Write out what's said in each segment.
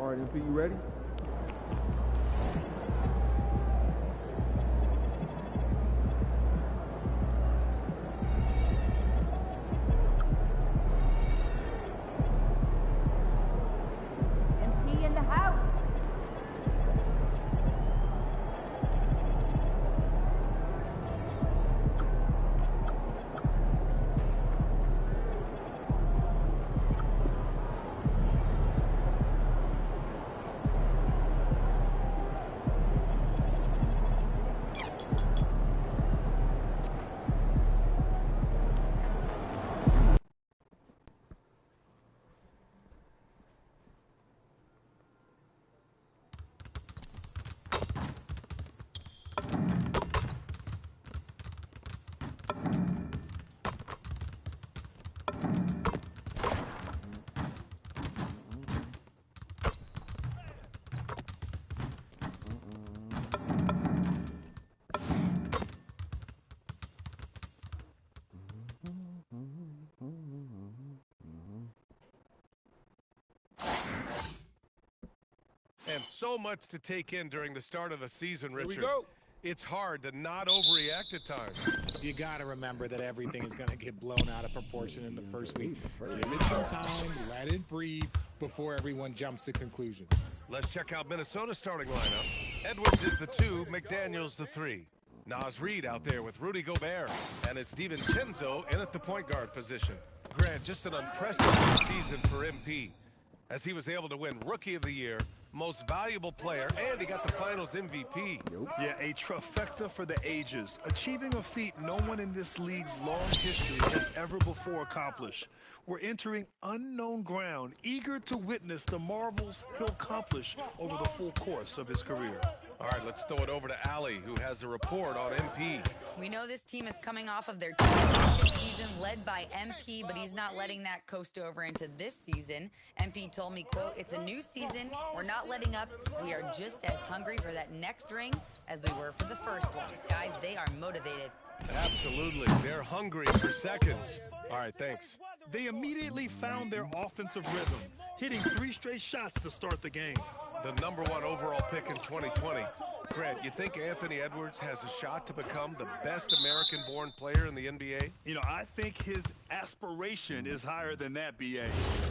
All right, MP, you ready? MP in the house. And so much to take in during the start of the season, Richard. Here we go. It's hard to not overreact at times. You got to remember that everything is going to get blown out of proportion in the first week. Give it some time, let it breathe before everyone jumps to conclusions. Let's check out Minnesota's starting lineup. Edwards is the 2, McDaniels the 3. Naz Reid out there with Rudy Gobert. And it's DiVincenzo in at the point guard position. Grant, just an unprecedented season for MP, as he was able to win Rookie of the Year, Most Valuable Player, and he got the Finals MVP. Yeah, a trifecta for the ages, achieving a feat no one in this league's long history has ever before accomplished. We're entering unknown ground, eager to witness the marvels he'll accomplish over the full course of his career. All right, let's throw it over to Allie, who has a report on MP. We know this team is coming off of their championship season led by MP, but he's not letting that coast over into this season. MP told me, quote, "It's a new season. We're not letting up. We are just as hungry for that next ring as we were for the first one." Guys, they are motivated. Absolutely. They're hungry for seconds. All right, thanks. They immediately found their offensive rhythm, hitting 3 straight shots to start the game. The #1 overall pick in 2020. Grant, you think Anthony Edwards has a shot to become the best American-born player in the NBA? You know, I think his aspiration is higher than that, BA.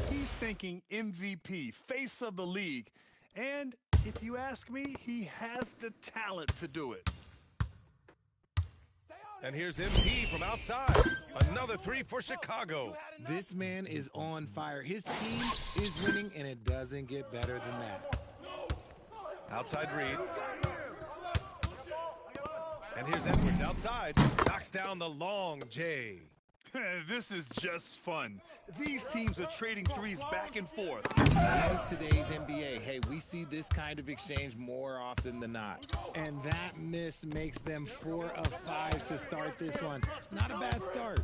He's thinking MVP, face of the league. And if you ask me, he has the talent to do it. And here's MP from outside. Another 3 for Chicago. This man is on fire. His team is winning, and it doesn't get better than that. Outside Reid. And here's Edwards outside. Knocks down the long J. This is just fun. These teams are trading threes back and forth. This is today's NBA. Hey, we see this kind of exchange more often than not. And that miss makes them 4 of 5 to start this one. Not a bad start.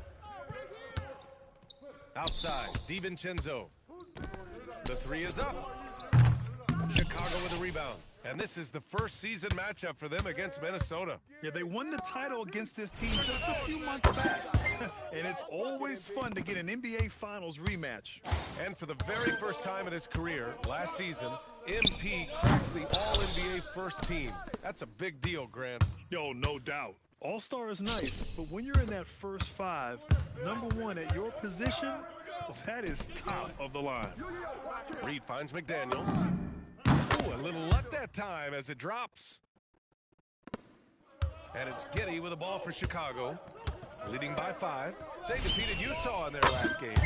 Outside, DiVincenzo. The 3 is up. Chicago with a rebound. And this is the first season matchup for them against Minnesota. Yeah, they won the title against this team just a few months back. And it's always fun to get an NBA Finals rematch. And for the very first time in his career, last season, MP cracks the All-NBA first team. That's a big deal, Grant. Yo, no doubt. All-Star is nice, but when you're in that first 5, #1 at your position, that is top of the line. Reid finds McDaniels. Oh, a little luck that time as it drops. And it's Giddey with the ball for Chicago, leading by 5. They defeated Utah in their last game.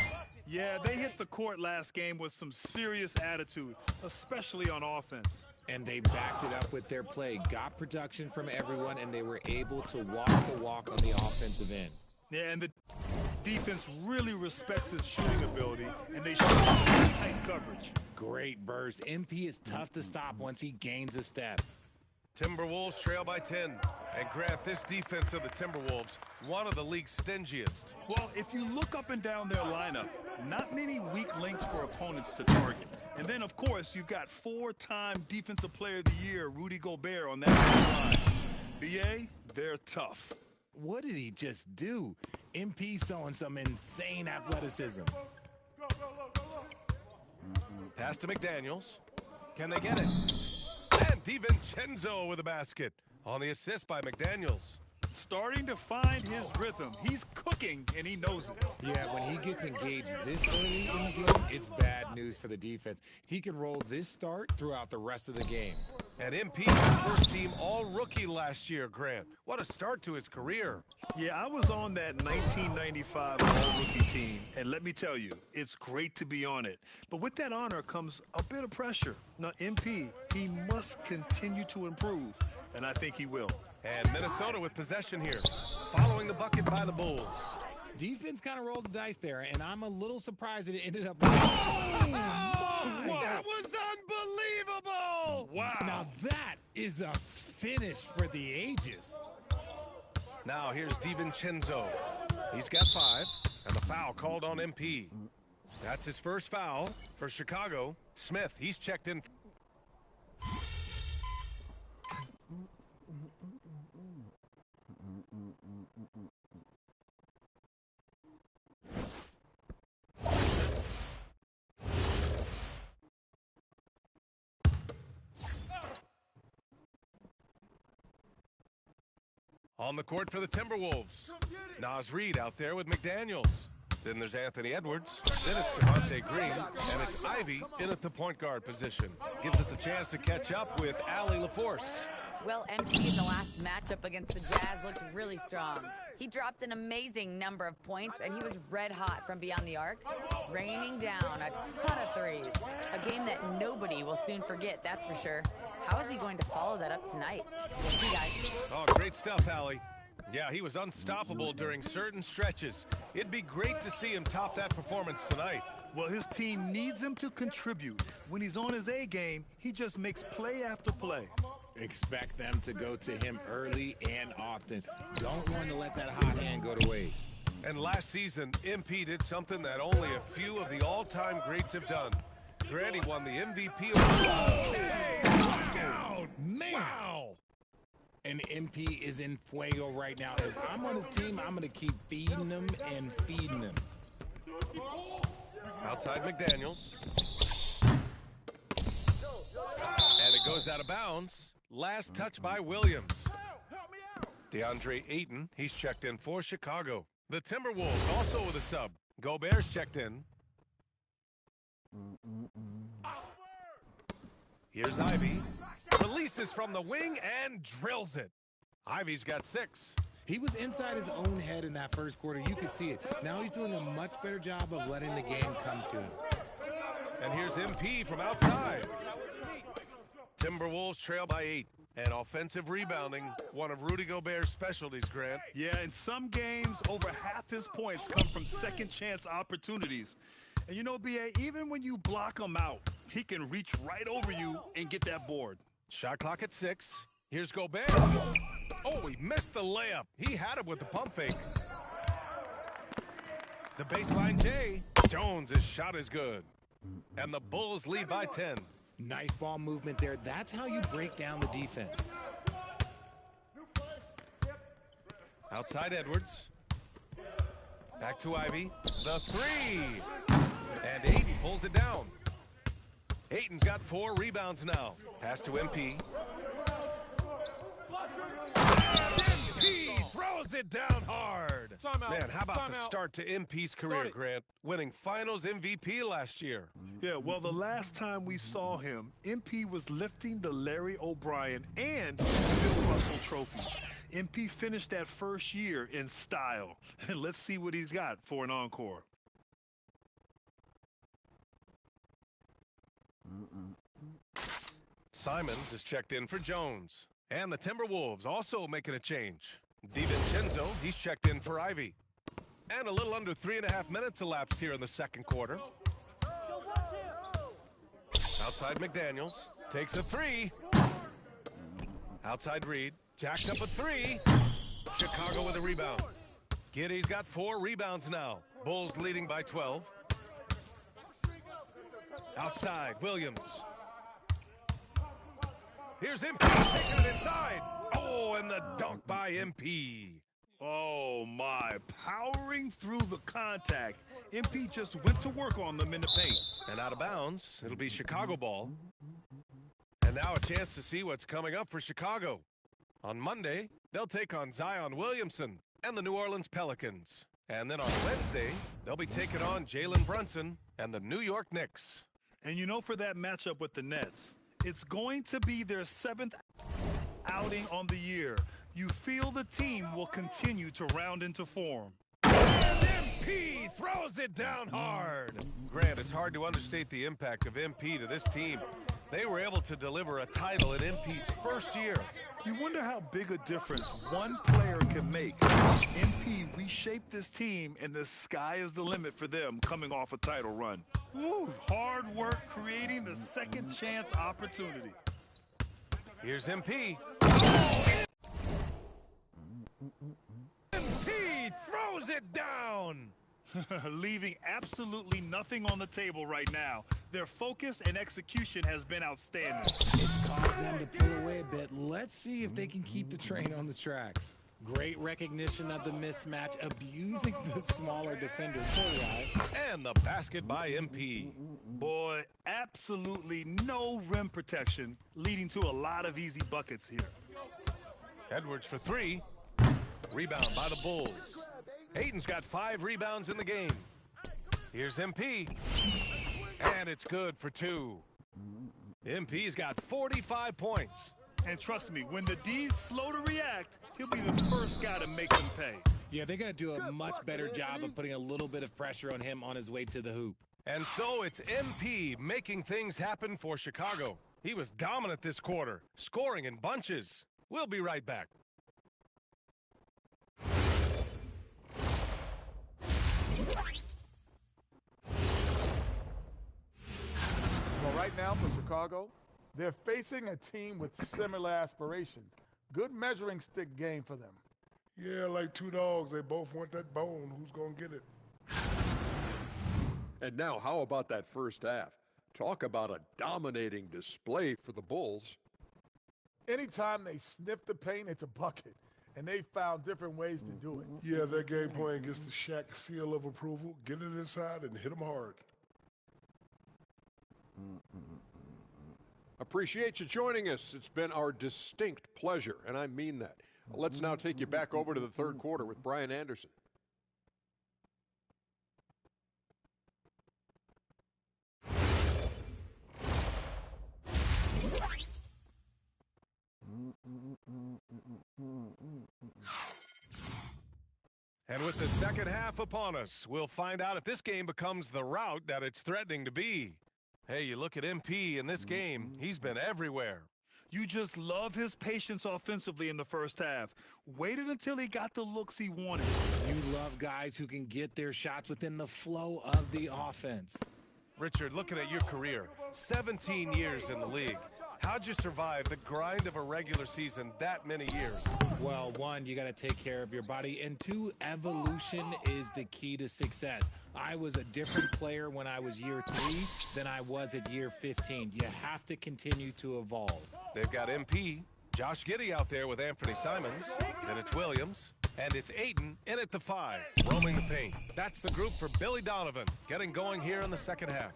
Yeah, they hit the court last game with some serious attitude, especially on offense. And they backed it up with their play, got production from everyone, and they were able to walk the walk on the offensive end. Yeah, and the defense really respects his shooting ability, and they shoot tight coverage. Great burst. MP is tough to stop once he gains a step. Timberwolves trail by 10. And Grant, this defense of the Timberwolves, one of the league's stingiest. Well, if you look up and down their lineup, not many weak links for opponents to target. And then, of course, you've got 4-time Defensive Player of the Year, Rudy Gobert, on that line. BA, they're tough. What did he just do? MP showing some insane athleticism. Pass to McDaniels. Can they get it? And DiVincenzo with a basket on the assist by McDaniels. Starting to find his rhythm. He's cooking, and he knows it. Yeah, when he gets engaged this early in the game, it's bad news for the defense. He can roll this start throughout the rest of the game. And MP was first team all-rookie last year, Grant. What a start to his career. Yeah, I was on that 1995 all-rookie team, and let me tell you, it's great to be on it. But with that honor comes a bit of pressure. Now, MP, he must continue to improve, and I think he will. And Minnesota with possession here, following the bucket by the Bulls. Defense kind of rolled the dice there, and I'm a little surprised that it ended up. That was unbelievable! Wow. Now that is a finish for the ages. Now here's DiVincenzo. He's got 5, and the foul called on MP. That's his first foul for Chicago. Smith, he's checked in. On the court for the Timberwolves. Naz Reid out there with McDaniels. Then there's Anthony Edwards. Then it's Javonte Green. And it's Ivy in at the point guard position. Gives us a chance to catch up with Allie LaForce. Well, MP in the last matchup against the Jazz looked really strong. He dropped an amazing number of points, and he was red hot from beyond the arc, raining down a ton of threes. A game that nobody will soon forget, that's for sure. How is he going to follow that up tonight? We'll see, guys. Oh, great stuff, Allie. Yeah, he was unstoppable during certain stretches. It'd be great to see him top that performance tonight. Well, his team needs him to contribute. When he's on his A game, he just makes play after play. Expect them to go to him early and often. Don't want to let that hot hand go to waste. And last season, MP did something that only a few of the all-time greats have done. Grant, he won the MVP award. Man. Wow. And MP is in fuego right now. If I'm on his team, I'm going to keep feeding him and feeding him. Outside McDaniels. And it goes out of bounds. Last touch by Williams. DeAndre Ayton, he's checked in for Chicago. The Timberwolves also with a sub. Gobert's checked in. Here's Ivy. Releases from the wing and drills it. Ivy's got 6. He was inside his own head in that first quarter. You could see it. Now he's doing a much better job of letting the game come to him. And here's MP from outside. Timberwolves trail by 8. And offensive rebounding, one of Rudy Gobert's specialties, Grant. Yeah, in some games, over half his points come from second-chance opportunities. And you know, B.A., even when you block him out, he can reach right over you and get that board. Shot clock at 6. Here's Gobert. Oh, he missed the layup. He had it with the pump fake. The baseline J. Jones' shot is good. And the Bulls lead by 10. Nice ball movement there. That's how you break down the defense. Outside Edwards. Back to Ivy. The 3. And Ayton pulls it down. Ayton's got 4 rebounds now. Pass to MP. MP throws it down hard. Man, how about the start to MP's career, Grant? Winning Finals MVP last year. Yeah, well, the last time we saw him, MP was lifting the Larry O'Brien and Bill Russell trophies. MP finished that first year in style. And let's see what he's got for an encore. Simons is checked in for Jones. And the Timberwolves also making a change. DiVincenzo, he's checked in for Ivy. And a little under 3.5 minutes elapsed here in the second quarter. Outside McDaniels. Takes a 3. Outside Reid. Jacks up a 3. Chicago with a rebound. Giddey's got 4 rebounds now. Bulls leading by 12. Outside, Williams. Here's MP taking it inside. Oh, and the dunk by MP. Oh, my. Powering through the contact. MP just went to work on them in the paint. And out of bounds, it'll be Chicago ball. And now a chance to see what's coming up for Chicago. On Monday, they'll take on Zion Williamson and the New Orleans Pelicans. And then on Wednesday, they'll be taking on Jalen Brunson and the New York Knicks. And you know, for that matchup with the Nets, it's going to be their 7th outing on the year. You feel the team will continue to round into form. And MP throws it down hard. Grant, it's hard to understate the impact of MP to this team. They were able to deliver a title in MP's first year. You wonder how big a difference one player can make. MP reshaped this team, and the sky is the limit for them coming off a title run. Woo, hard work creating the second chance opportunity. Here's MP. MP throws it down. Leaving absolutely nothing on the table right now. Their focus and execution has been outstanding. It's caused them to pull away a bit. Let's see if they can keep the train on the tracks. Great recognition of the mismatch, abusing the smaller defender. And the basket by MP. Boy, absolutely no rim protection, leading to a lot of easy buckets here. Edwards for 3. Rebound by the Bulls. Ayton's got 5 rebounds in the game. Here's MP. And it's good for 2. MP's got 45 points. And trust me, when the D's slow to react, he'll be the first guy to make them pay. Yeah, they're going to do a much better job of putting a little bit of pressure on him on his way to the hoop. And so it's MP making things happen for Chicago. He was dominant this quarter, scoring in bunches. We'll be right back. Well, right now for Chicago, they're facing a team with similar aspirations. Good measuring stick game for them. Yeah, like two dogs. They both want that bone. Who's going to get it? And now, how about that first half? Talk about a dominating display for the Bulls. Anytime they sniff the paint, it's a bucket. And they found different ways to do it. Yeah, their game plan gets the Shaq seal of approval. Get it inside and hit them hard. Appreciate you joining us. It's been our distinct pleasure, and I mean that. Let's now take you back over to the third quarter with Brian Anderson. And with the second half upon us, we'll find out if this game becomes the rout that it's threatening to be. Hey, you look at MP in this game, he's been everywhere. You just love his patience offensively in the first half. Waited until he got the looks he wanted. You love guys who can get their shots within the flow of the offense. Richard, looking at your career, 17 years in the league. How'd you survive the grind of a regular season that many years? Well, one, you got to take care of your body, and two, evolution is the key to success. I was a different player when I was year 3 than I was at year 15. You have to continue to evolve. They've got MP, Josh Giddey out there with Anthony Simons, then it's Williams, and it's Ayton in at the 5, roaming the paint. That's the group for Billy Donovan, getting going here in the second half.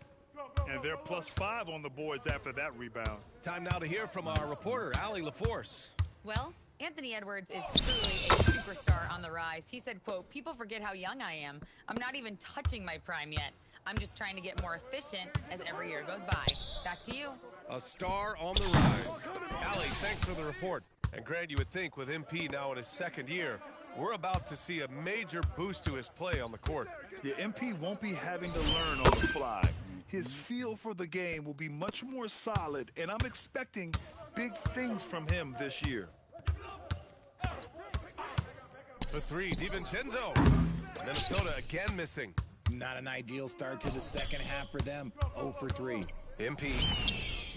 And they're +5 on the boards after that rebound. Time now to hear from our reporter, Allie LaForce. Well, Anthony Edwards is truly a superstar on the rise. He said, quote, "People forget how young I am. I'm not even touching my prime yet. I'm just trying to get more efficient as every year goes by." Back to you. A star on the rise. Allie, thanks for the report. And Grant, you would think with MP now in his second year, we're about to see a major boost to his play on the court. The MP won't be having to learn on the fly. His feel for the game will be much more solid, and I'm expecting big things from him this year. The 3, DiVincenzo. Minnesota again missing. Not an ideal start to the second half for them. 0 for 3. MP.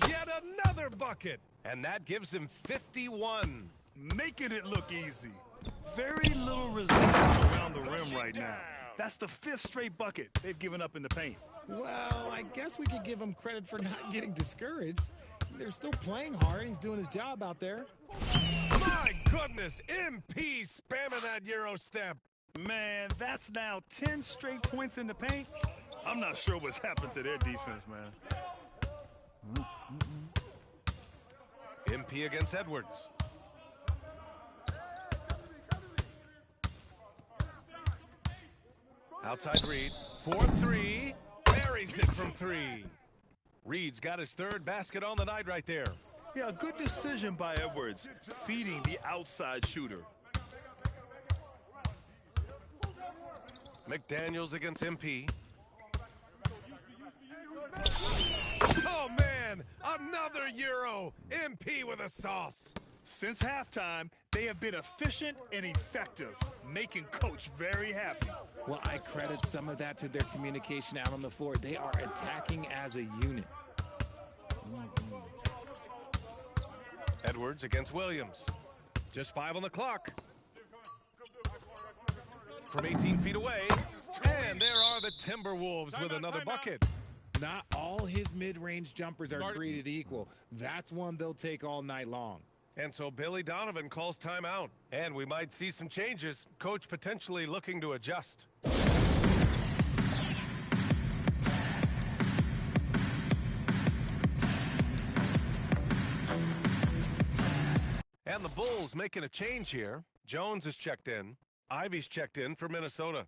Yet another bucket. And that gives him 51. Making it look easy. Very little resistance around the rim right now. That's the 5th straight bucket they've given up in the paint. Well, I guess we could give him credit for not getting discouraged. They're still playing hard. He's doing his job out there. My goodness, MP spamming that Euro step. Man, that's now 10 straight points in the paint. I'm not sure what's happened to their defense, man. MP against Edwards. Outside Reed. 4-3. Buries it from 3. Reed's got his 3rd basket on the night right there. Yeah, a good decision by Edwards, feeding the outside shooter. McDaniels against MP. Oh, man! Another Euro! MP with a sauce. Since halftime, they have been efficient and effective, making Coach very happy. Well, I credit some of that to their communication out on the floor. They are attacking as a unit. Edwards against Williams. Just 5 on the clock. From 18 feet away. And there are the Timberwolves with another bucket. Not all his mid-range jumpers are created equal. That's one they'll take all night long. And so Billy Donovan calls timeout. And we might see some changes. Coach potentially looking to adjust. And the Bulls making a change here. Jones is checked in. Ivy's checked in for Minnesota.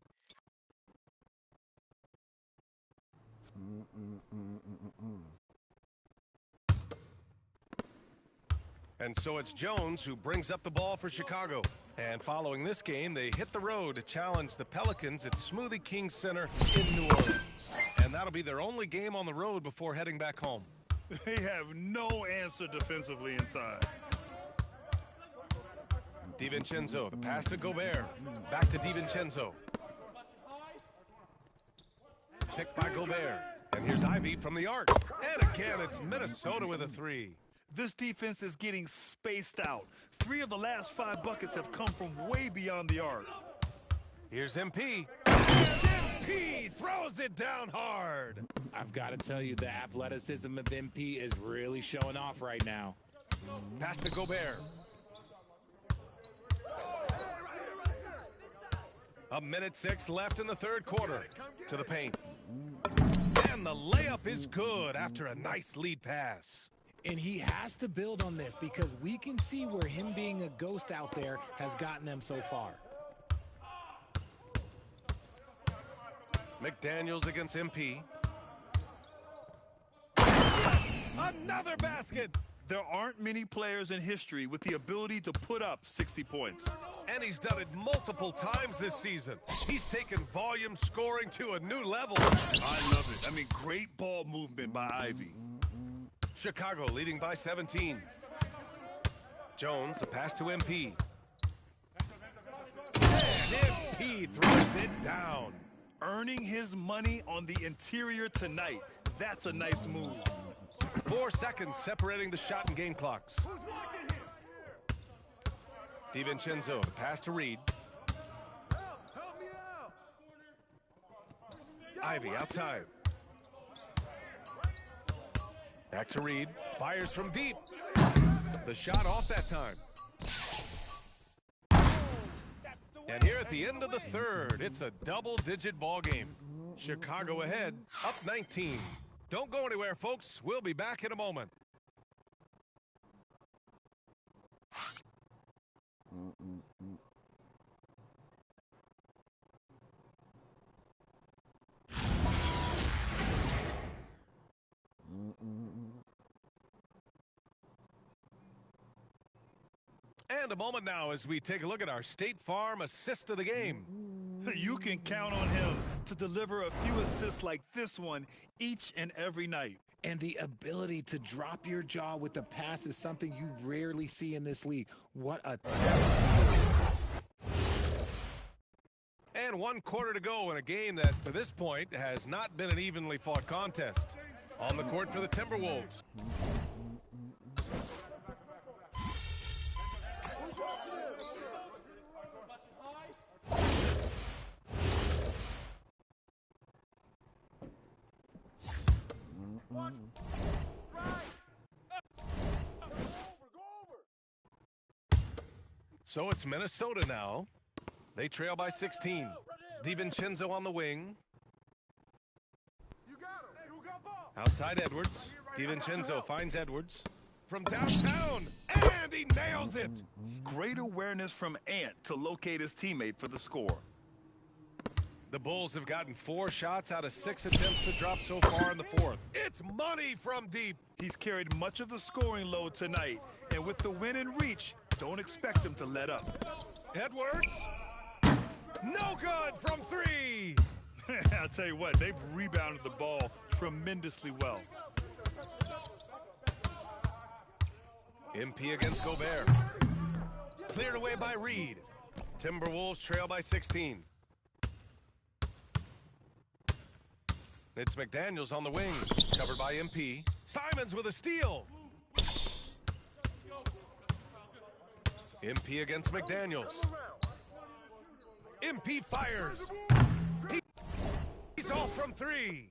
And so it's Jones who brings up the ball for Chicago. And following this game, they hit the road to challenge the Pelicans at Smoothie King Center in New Orleans. And that'll be their only game on the road before heading back home. They have no answer defensively inside. DiVincenzo, the pass to Gobert. Back to DiVincenzo. Picked by Gobert. And here's Ivy from the arc. And again, it's Minnesota with a 3. This defense is getting spaced out. 3 of the last 5 buckets have come from way beyond the arc. Here's MP. And MP throws it down hard. I've got to tell you, the athleticism of MP is really showing off right now. Pass to Gobert. A minute 6 left in the 3rd quarter. To the paint. And the layup is good after a nice lead pass. And he has to build on this because we can see where him being a ghost out there has gotten them so far. McDaniels against MP. Another basket! There aren't many players in history with the ability to put up 60 points. And he's done it multiple times this season. He's taken volume scoring to a new level. I love it. I mean, great ball movement by Ivy. Chicago leading by 17. Jones, the pass to MP. And MP throws it down. Earning his money on the interior tonight. That's a nice move. 4 seconds separating the shot and game clocks. DiVincenzo, the pass to Reed. Ivy outside. Back to Reed. Fires from deep. The shot off that time. And here at the end of the 3rd, it's a double-digit ball game. Chicago ahead, up 19. Don't go anywhere, folks. We'll be back in a moment. And a moment now as we take a look at our State Farm assist of the game. You can count on him to deliver a few assists like this one each and every night. And the ability to drop your jaw with the pass is something you rarely see in this league. What a talent. And 1 quarter to go in a game that, to this point, has not been an evenly fought contest. On the court for the Timberwolves. So it's Minnesota now. They trail by 16. DiVincenzo on the wing. Outside Edwards. DiVincenzo finds Edwards. from downtown, and he nails it. Great awareness from Ant to locate his teammate for the score. The Bulls have gotten 4 shots out of 6 attempts to drop so far in the fourth. It's money from deep. He's carried much of the scoring load tonight, and with the win in reach, don't expect him to let up. Edwards, no good from 3. I'll tell you what, they've rebounded the ball tremendously well. MP against Gobert. Cleared away by Reed. Timberwolves trail by 16. It's McDaniels on the wing, covered by MP. Simons with a steal. MP against McDaniels. MP fires. He's off from 3.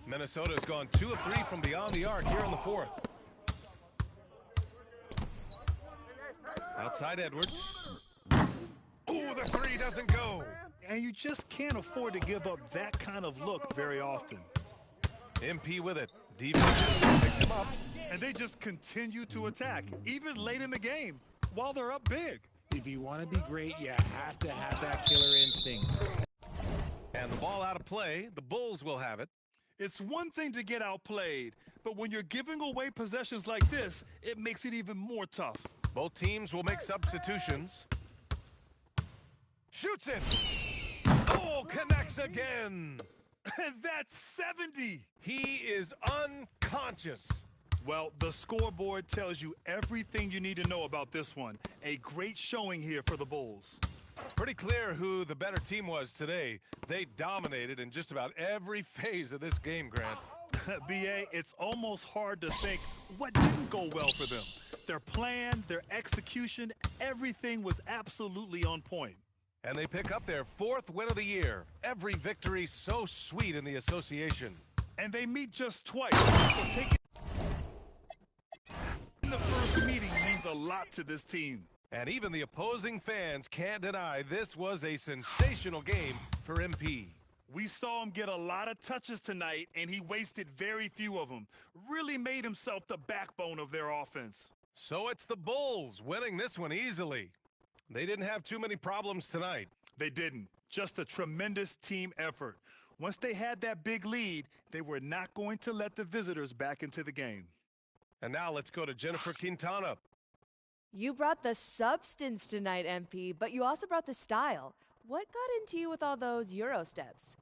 Minnesota's gone 2 of 3 from beyond the arc here in the fourth. Outside Edwards. Ooh, the 3 doesn't go. And you just can't afford to give up that kind of look very often. MP with it. Defense picks him up. And they just continue to attack, even late in the game, while they're up big. If you want to be great, you have to have that killer instinct. And the ball out of play, the Bulls will have it. It's one thing to get outplayed, but when you're giving away possessions like this, it makes it even more tough. Both teams will make substitutions. Shoots it. Oh, connects again. And that's 70. He is unconscious. Well, the scoreboard tells you everything you need to know about this one. A great showing here for the Bulls. Pretty clear who the better team was today. They dominated in just about every phase of this game, Grant. B.A., it's almost hard to think what didn't go well for them. Their plan, their execution, everything was absolutely on point. And they pick up their 4th win of the year. Every victory so sweet in the association. And they meet just twice. So taking the first meeting means a lot to this team. And even the opposing fans can't deny this was a sensational game for MP. We saw him get a lot of touches tonight, and he wasted very few of them. Really made himself the backbone of their offense. So it's the Bulls winning this one easily. They didn't have too many problems tonight. They didn't. Just a tremendous team effort. Once they had that big lead, they were not going to let the visitors back into the game. And now let's go to Jennifer Quintana. You brought the substance tonight, MP, but you also brought the style. What got into you with all those Euro steps?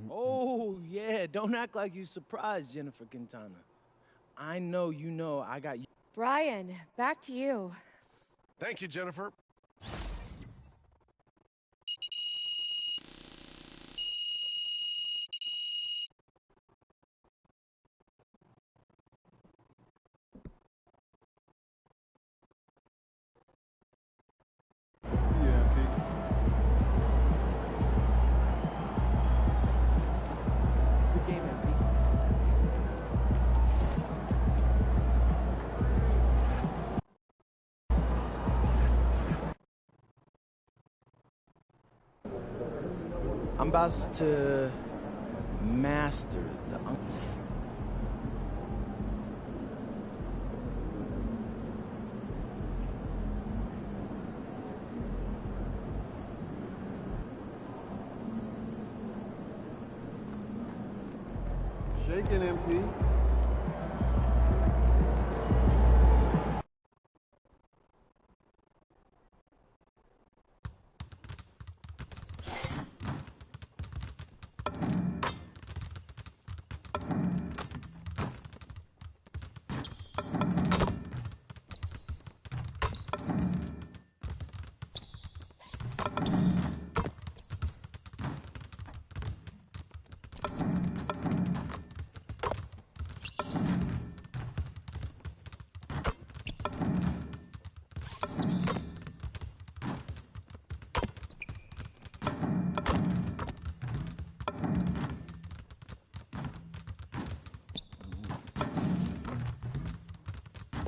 Oh, yeah, don't act like you surprised, Jennifer Quintana. I know you know I got you. Brian, back to you. Thank you, Jennifer. I'm about to master the... Shaking, MP.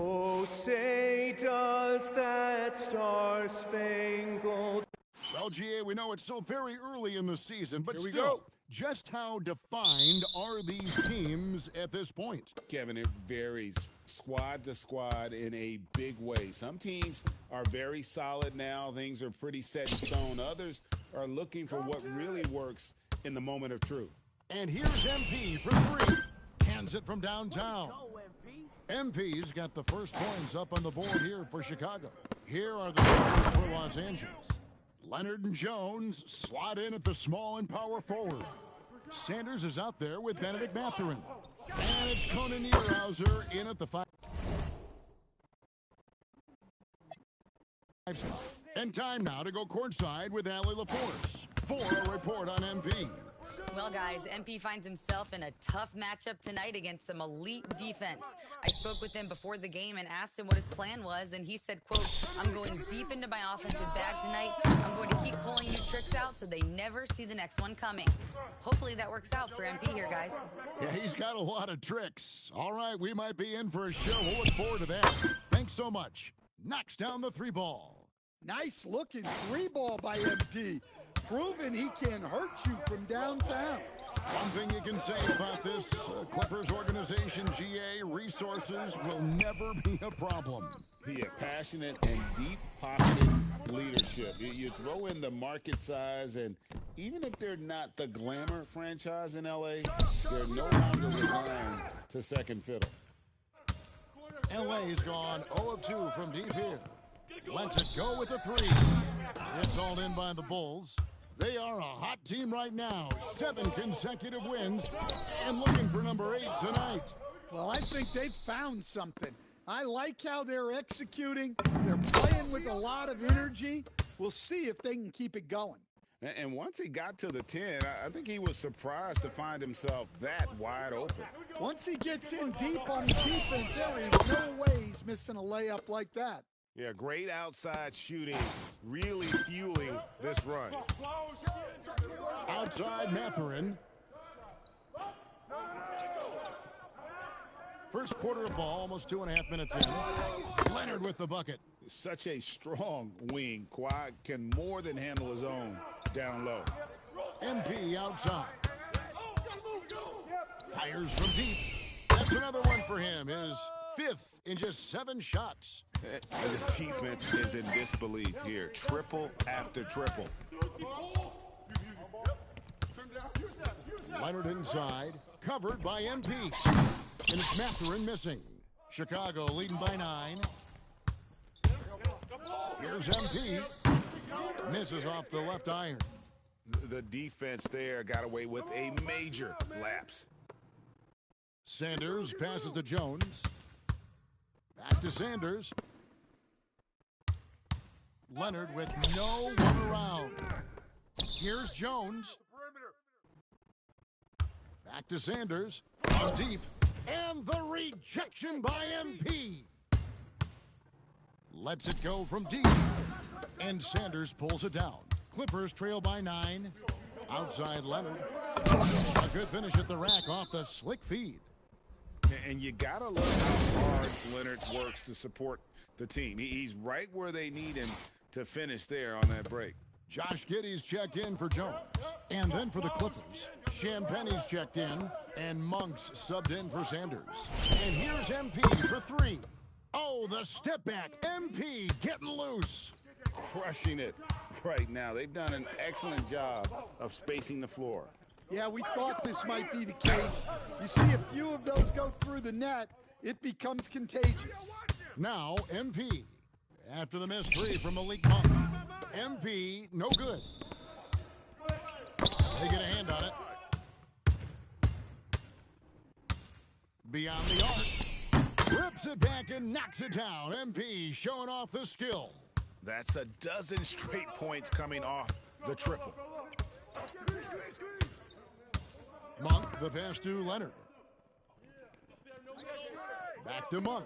Oh, say does that star-spangled Now, GA, we know it's still very early in the season, but Here we still, go. just how defined are these teams at this point? Kevin, it varies squad to squad in a big way. Some teams are very solid now. Things are pretty set in stone. Others are looking for what really works in the moment of truth. And here's MP for three. Hands it from downtown. MP's got the first points up on the board here for Chicago. Here are the numbers for Los Angeles. Leonard and Jones slot in at the small and power forward. Sanders is out there with Benedict Mathurin. And it's Conan Nierhauser in at the 5. And time now to go courtside with Allie LaForce for a report on MP. Well, guys, MP finds himself in a tough matchup tonight against some elite defense. I spoke with him before the game and asked him what his plan was, and he said, quote, "I'm going deep into my offensive bag tonight. I'm going to keep pulling new tricks out so they never see the next one coming." Hopefully that works out for MP here, guys. Yeah, he's got a lot of tricks. All right, we might be in for a show. We'll look forward to that. Thanks so much. Knocks down the three ball. Nice looking three ball by MP. Proving he can hurt you from downtown. One thing you can say about this Clippers organization, GA, resources will never be a problem. Yeah, passionate and deep-pocketed leadership. You throw in the market size, and even if they're not the glamour franchise in L.A., they're no longer relying to second fiddle. L.A.'s gone 0 of 2 from deep here. Lets it go with a three. It's all in by the Bulls. They are a hot team right now. 7 consecutive wins and looking for number 8 tonight. Well, I think they've found something. I like how they're executing. They're playing with a lot of energy. We'll see if they can keep it going. And once he got to the 10, I think he was surprised to find himself that wide open. Once he gets in deep on the defense, there is no way he's missing a layup like that. Yeah, great outside shooting, really fueling this run. Outside Mathurin. First quarter of ball, almost 2.5 minutes in. Leonard with the bucket. Such a strong wing. Kawhi can more than handle his own down low. MP outside. Fires from deep. That's another one for him. His 5th in just 7 shots. The defense is in disbelief here. Triple after triple. Leonard inside, covered by MP. And it's Mathurin missing. Chicago leading by 9. Here's MP. Misses off the left iron. The defense there got away with a major lapse. Sanders passes to Jones. Back to Sanders. Leonard with no one around. Here's Jones. Back to Sanders. From deep. And the rejection by MP. Lets it go from deep. And Sanders pulls it down. Clippers trail by 9. Outside Leonard. A good finish at the rack off the slick feed. And you got to love how hard Leonard works to support the team. He's right where they need him to finish there on that break. Josh Giddey's checked in for Jones. And then for the Clippers, Champagne's checked in, and Monk's subbed in for Sanders. And here's MP for 3. Oh, the step back. MP getting loose. Crushing it right now. They've done an excellent job of spacing the floor. Yeah, we thought this might be the case. You see a few of those go through the net, it becomes contagious. Now, MP. After the missed 3 from Malik Monk. MP, no good. They get a hand on it. Beyond the arc. Rips it back and knocks it down. MP showing off the skill. That's a dozen straight points coming off the triple. Monk, the pass to Leonard. Back to Monk.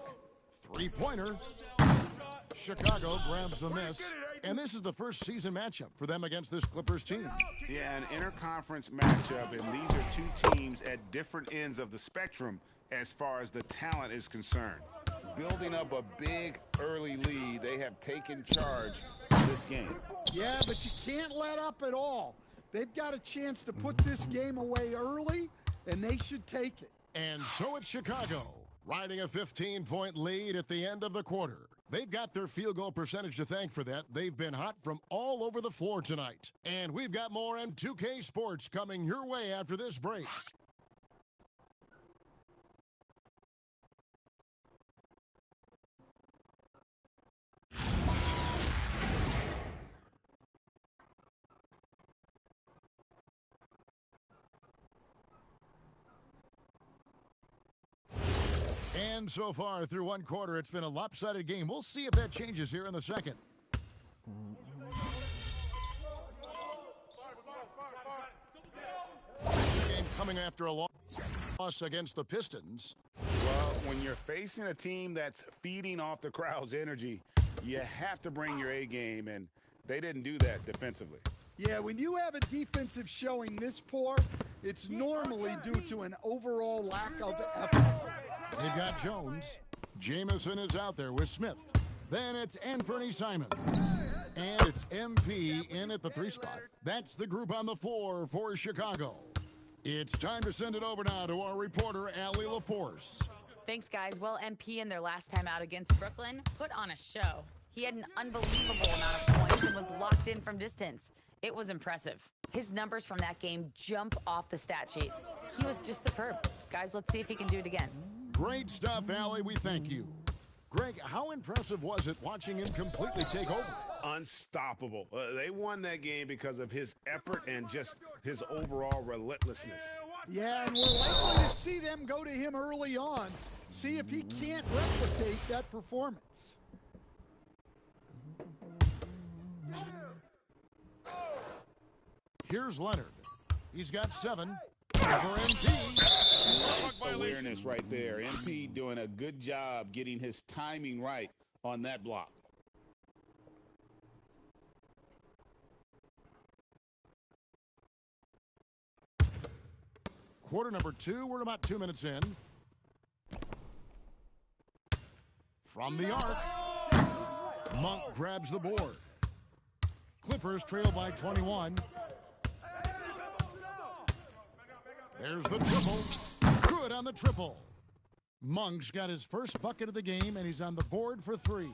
3-pointer. Chicago grabs the miss. And this is the first season matchup for them against this Clippers team. Yeah, an interconference matchup, and these are two teams at different ends of the spectrum as far as the talent is concerned. Building up a big early lead, they have taken charge this game. Yeah, but you can't let up at all. They've got a chance to put this game away early, and they should take it. And so it's Chicago, riding a 15-point lead at the end of the quarter. They've got their field goal percentage to thank for that. They've been hot from all over the floor tonight. And we've got more M2K Sports coming your way after this break. And so far through one quarter, it's been a lopsided game. We'll see if that changes here in the second. Game coming after a loss against the Pistons. Well, when you're facing a team that's feeding off the crowd's energy, you have to bring your A game, and they didn't do that defensively. Yeah, when you have a defensive showing this poor, it's normally due to an overall lack of effort. They've got Jones. Jamison is out there with Smith. Then it's Anthony Simons. And it's MP in at the 3 spot. That's the group on the floor for Chicago. It's time to send it over now to our reporter, Allie LaForce. Thanks, guys. Well, MP in their last time out against Brooklyn put on a show. He had an unbelievable amount of points and was locked in from distance. It was impressive. His numbers from that game jump off the stat sheet. He was just superb. Guys, let's see if he can do it again. Great stuff, Allie. We thank you. Greg, how impressive was it watching him completely take over? Unstoppable. They won that game because of his effort and just his overall relentlessness. Yeah, and we're likely to see them go to him early on, see if he can't replicate that performance. Here's Leonard. He's got 7 for MP. Nice awareness right there. MP doing a good job getting his timing right on that block. Quarter number 2, we're about 2 minutes in. From the arc, Monk grabs the board. Clippers trail by 21. There's the triple. Good on the triple. Monk's got his first bucket of the game, and he's on the board for 3.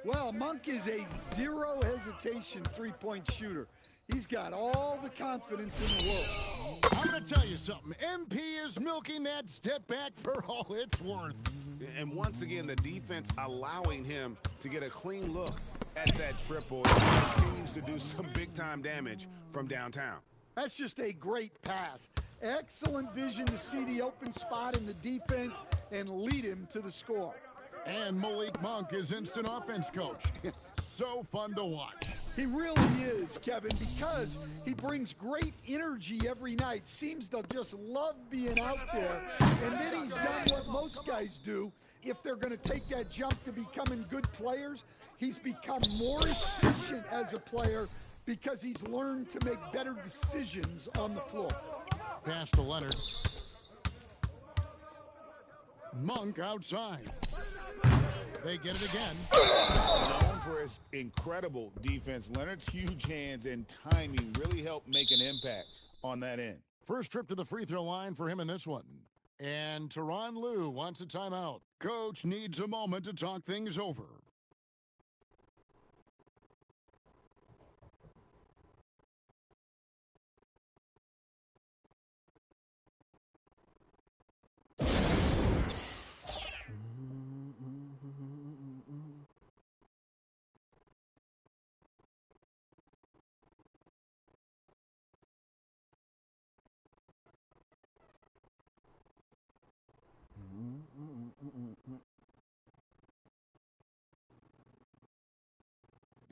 Well, Monk is a zero hesitation three-point shooter. He's got all the confidence in the world. I'm going to tell you something. MP is milking that step back for all it's worth. And once again, the defense allowing him to get a clean look at that triple. He continues to do some big-time damage from downtown. That's just a great pass. Excellent vision to see the open spot in the defense and lead him to the score. And Malik Monk is instant offense coach. So fun to watch. He really is, Kevin, because he brings great energy every night. Seems to just love being out there. And then he's done what most guys do. If they're going to take that jump to becoming good players, he's become more efficient as a player because he's learned to make better decisions on the floor. Pass to Leonard. Monk outside. They get it again. Known for his incredible defense, Leonard's huge hands and timing really helped make an impact on that end. First trip to the free throw line for him in this one. And Tyronn Lue wants a timeout. Coach needs a moment to talk things over.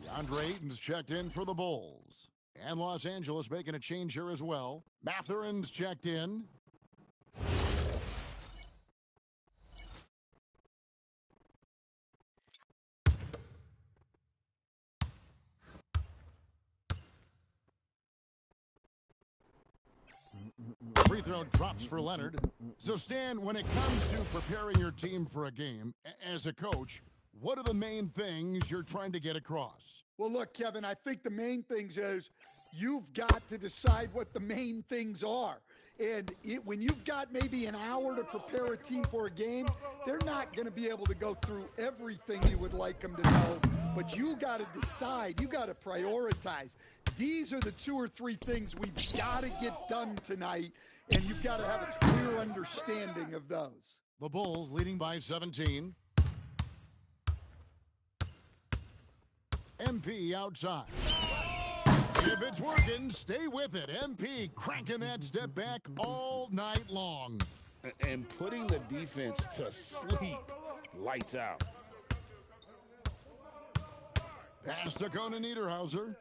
DeAndre Ayton's checked in for the Bulls. And Los Angeles making a change here as well. Matherin's checked in. Free throw drops for Leonard. So, Stan, when it comes to preparing your team for a game, as a coach, what are the main things you're trying to get across? Well, look, Kevin, I think the main things is you've got to decide what the main things are. And when you've got maybe an hour to prepare a team for a game, they're not going to be able to go through everything you would like them to know. But you got to decide. You got to prioritize. These are the 2 or 3 things we've got to get done tonight, and you've got to have a clear understanding of those. The Bulls leading by 17. MP outside. If it's working, stay with it. MP cranking that step back all night long. And putting the defense to sleep. Lights out. Pass to Conan Niederhauser.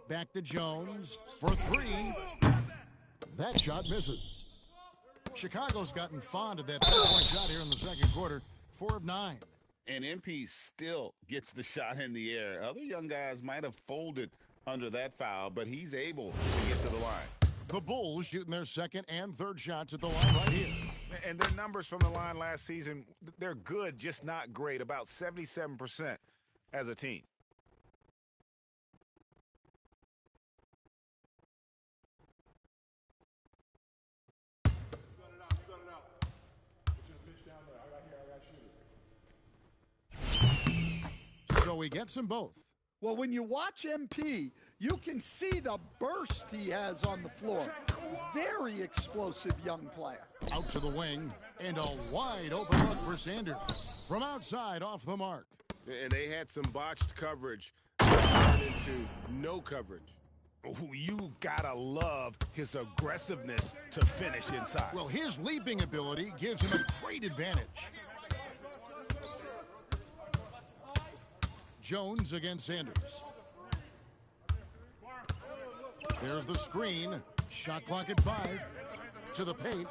Back to Jones for 3. That shot misses. Chicago's gotten fond of that 3-point shot here in the second quarter. 4 of 9. And MP still gets the shot in the air. Other young guys might have folded under that foul, but he's able to get to the line. The Bulls shooting their second and third shots at the line right here. And their numbers from the line last season, they're good, just not great. About 77% as a team. So he gets them both. Well, when you watch MP, you can see the burst he has on the floor. Very explosive young player. Out to the wing, and a wide open look for Sanders. From outside, off the mark. And they had some botched coverage that turned into no coverage. Ooh, you've got to love his aggressiveness to finish inside. Well, his leaping ability gives him a great advantage. Jones against Sanders. There's the screen. Shot clock at 5. To the paint.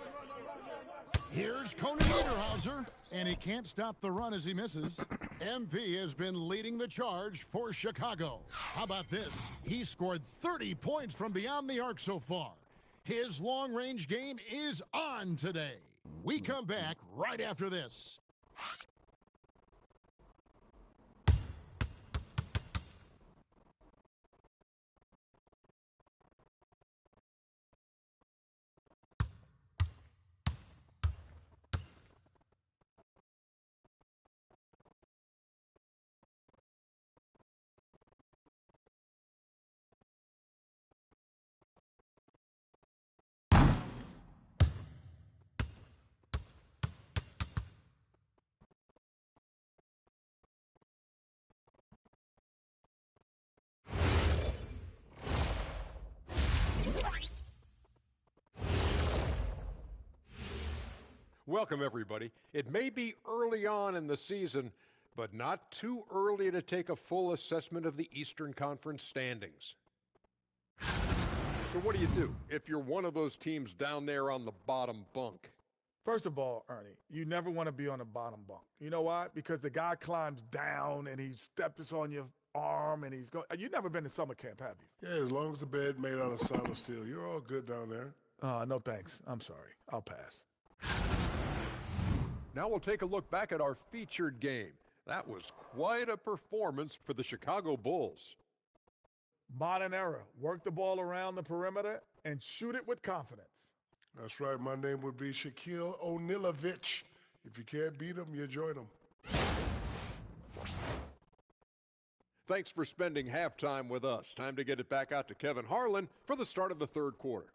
Here's Conan Niederhauser, and he can't stop the run as he misses. MP has been leading the charge for Chicago. How about this? He scored 30 points from beyond the arc so far. His long-range game is on today. We come back right after this. Welcome, everybody. It may be early on in the season, but not too early to take a full assessment of the Eastern Conference standings. So what do if you're one of those teams down there on the bottom bunk? First of all, Ernie, you never want to be on the bottom bunk. You know why? Because the guy climbs down and he steps on your arm and he's going. You've never been to summer camp, have you? Yeah, as long as the bed made out of solid steel, you're all good down there. No thanks. I'm sorry. I'll pass. Now we'll take a look back at our featured game. That was quite a performance for the Chicago Bulls. Modern era. Work the ball around the perimeter and shoot it with confidence. That's right. My name would be Shaquille O'Nealovich. If you can't beat him, you join him. Thanks for spending halftime with us. Time to get it back out to Kevin Harlan for the start of the third quarter.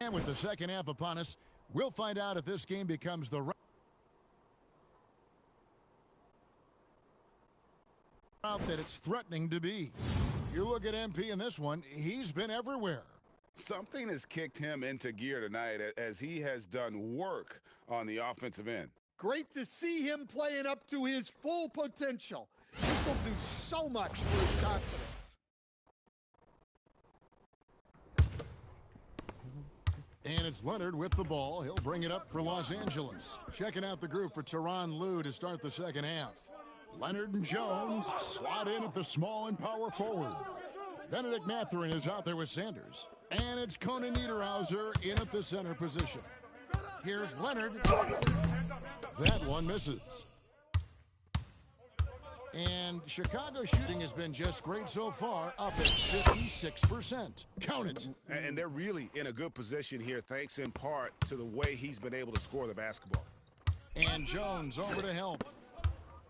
And with the second half upon us, we'll find out if this game becomes the route that it's threatening to be. You look at MP in this one, he's been everywhere. Something has kicked him into gear tonight as he has done work on the offensive end. Great to see him playing up to his full potential. This will do so much for his confidence. And it's Leonard with the ball. He'll bring it up for Los Angeles. Checking out the group for Tyronn Lue to start the second half. Leonard and Jones slot in at the small and power forward. Benedict Mathurin is out there with Sanders. And it's Conan Niederhauser in at the center position. Here's Leonard. That one misses. And Chicago shooting has been just great so far, up at 56%. Count it. And they're really in a good position here, thanks in part to the way he's been able to score the basketball. And Jones over to help.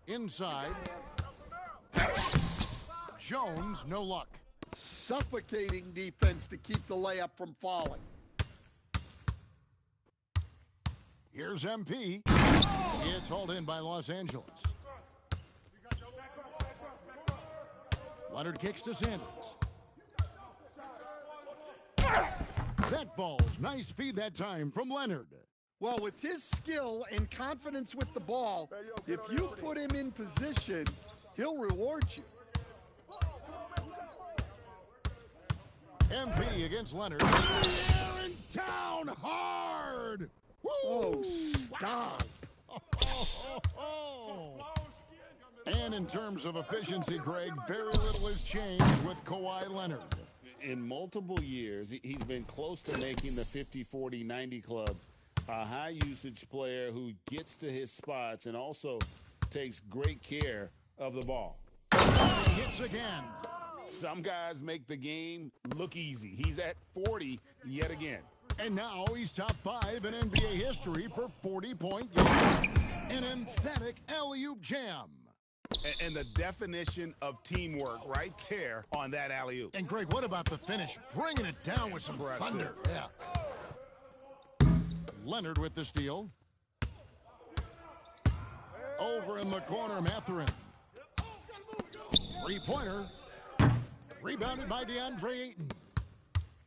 Inside. Jones, no luck. Suffocating defense to keep the layup from falling. Here's MP. It's hauled in by Los Angeles. Leonard kicks to Sanders. That falls. Nice feed that time from Leonard. Well, with his skill and confidence with the ball, if you put him in position, he'll reward you. MP against Leonard. Tearing down hard. Woo! Oh, stop. And in terms of efficiency, Greg, very little has changed with Kawhi Leonard. In multiple years, he's been close to making the 50-40-90 club. A high-usage player who gets to his spots and also takes great care of the ball. He hits again. Some guys make the game look easy. He's at 40 yet again. And now he's top 5 in NBA history for 40-point games. An emphatic alley-oop jam. And the definition of teamwork right there on that alley-oop. And Greg, what about the finish? Bringing it down with some thunder. Yeah. Leonard with the steal. Over in the corner, Mathurin. Three-pointer. Rebounded by DeAndre Ayton.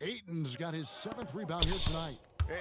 Ayton's got his 7th rebound here tonight.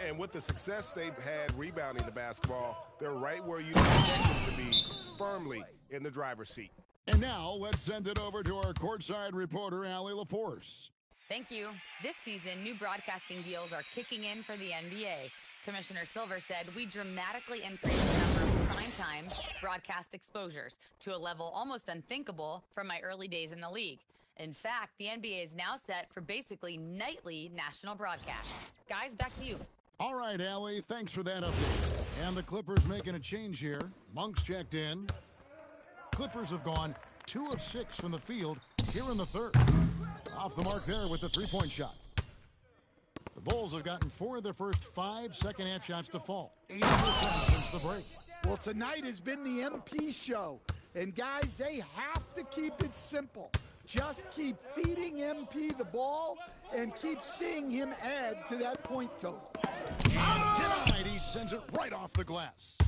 And with the success they've had rebounding the basketball, they're right where you expect them to be, firmly in the driver's seat. And now let's send it over to our courtside reporter, Allie LaForce. Thank you. This season, new broadcasting deals are kicking in for the NBA. Commissioner Silver said we dramatically increased the number of primetime broadcast exposures to a level almost unthinkable from my early days in the league. In fact, the NBA is now set for basically nightly national broadcasts. Guys, back to you. All right, Allie, thanks for that update. And the Clippers making a change here. Monk's checked in. Clippers have gone 2 of 6 from the field here in the third. Off the mark there with the three-point shot. The Bulls have gotten 4 of their first 5 second-half shots to fall. 80% since the break. Well, tonight has been the MP show. And, guys, they have to keep it simple. Just keep feeding MP the ball and keep seeing him add to that point total. Tonight, he sends it right off the glass.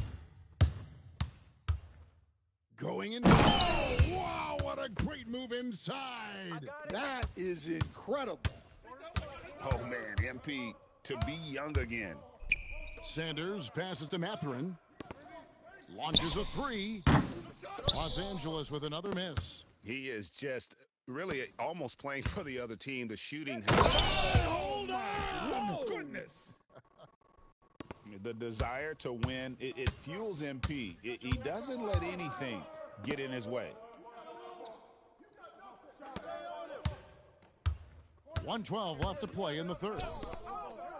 Going in. Oh, wow, what a great move inside. That is incredible. Oh, man, MP to be young again. Sanders passes to Mathurin. Launches a 3. Los Angeles with another miss. He is just really almost playing for the other team. The shooting Hold on! Oh, goodness. The desire to win, it fuels MP. He doesn't let anything get in his way. 1:12 left to play in the third.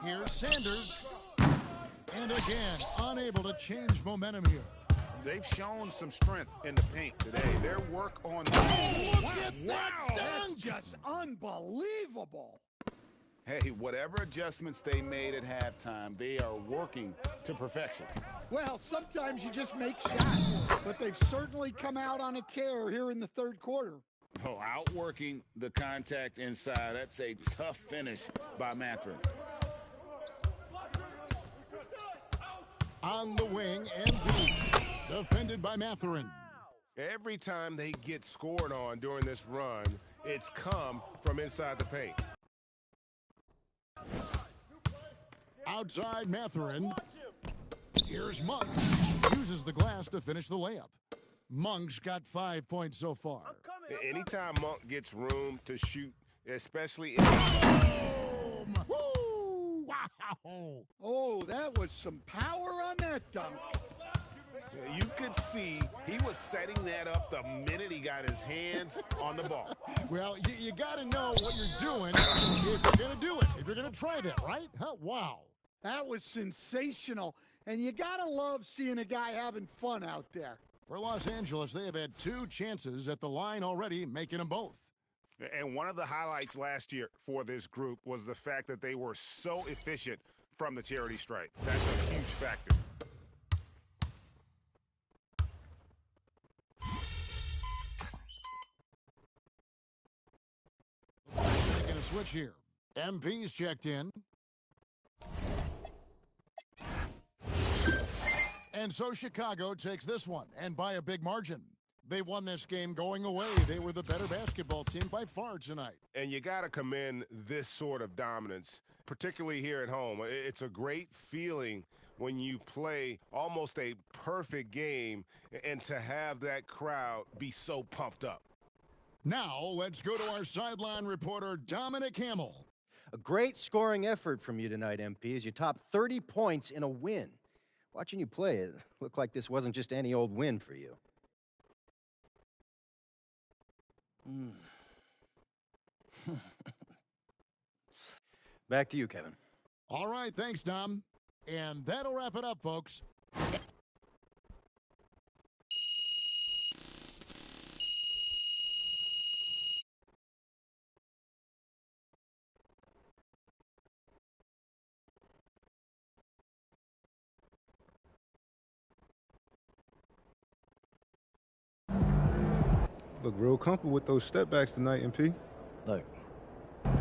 Here's Sanders. And again, unable to change momentum here. They've shown some strength in the paint today. Their work on the That's just unbelievable. Hey, whatever adjustments they made at halftime, they are working to perfection. Well, sometimes you just make shots, but they've certainly come out on a tear here in the third quarter. Oh, outworking the contact inside. That's a tough finish by Mathurin. On the wing, MP. Defended by Matherin. Every time they get scored on during this run, it's come from inside the paint. Outside Matherin. Here's Monk. Uses the glass to finish the layup. Monk's got 5 points so far. Anytime Monk gets room to shoot, especially in Woo! Wow! Oh, that was some power on that dunk. you could see he was setting that up the minute he got his hands on the ball. Well, you got to know what you're doing if you're going to do it, if you're going to try that, right? Huh? Wow. That was sensational. And you got to love seeing a guy having fun out there. For Los Angeles, they have had 2 chances at the line already, making them both. And one of the highlights last year for this group was the fact that they were so efficient from the charity stripe. That's a huge factor. Making a switch here. MP's checked in. And so Chicago takes this one, and by a big margin. They won this game going away. They were the better basketball team by far tonight. And you got to commend this sort of dominance, particularly here at home. It's a great feeling when you play almost a perfect game and to have that crowd be so pumped up. Now, let's go to our sideline reporter, Dominic Hamill. A great scoring effort from you tonight, MP, as you topped 30 points in a win. Watching you play, it looked like this wasn't just any old win for you. Back to you, Kevin. All right, thanks, Dom. And that'll wrap it up, folks. Look real comfortable with those step backs tonight, MP. Look. All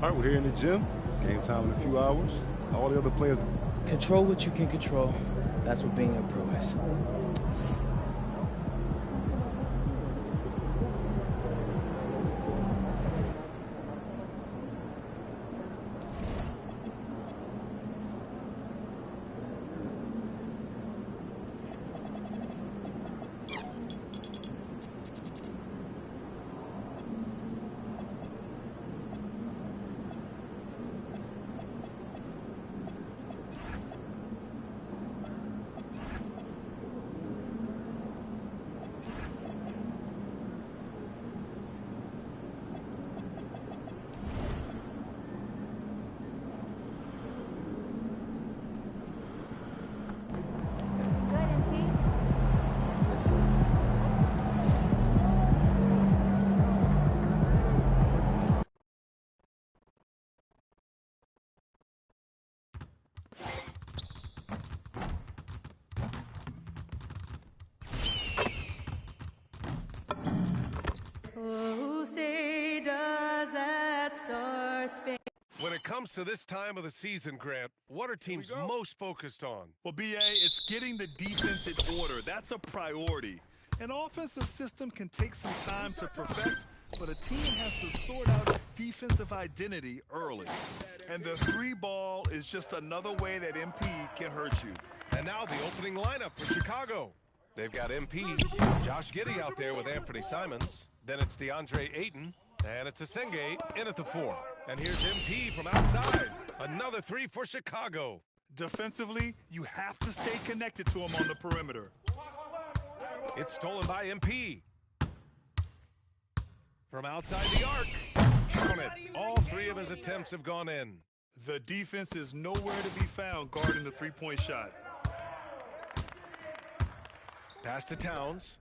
right, we're here in the gym. Game time in a few hours. All the other players. Control what you can control. That's what being a pro is. When it comes to this time of the season, Grant, what are teams most focused on? Well, BA, it's getting the defense in order. That's a priority. An offensive system can take some time to perfect, but a team has to sort out its defensive identity early. And the 3-ball is just another way that MP can hurt you. And now the opening lineup for Chicago. They've got MP, Josh Giddey out there with Anthony Simons. Then it's DeAndre Ayton, and it's Asenge in at the 4. And here's MP from outside. Another 3 for Chicago. Defensively, you have to stay connected to him on the perimeter. It's stolen by MP. From outside the arc. Count it. All 3 of his attempts have gone in. The defense is nowhere to be found guarding the 3-point shot. Pass to Towns.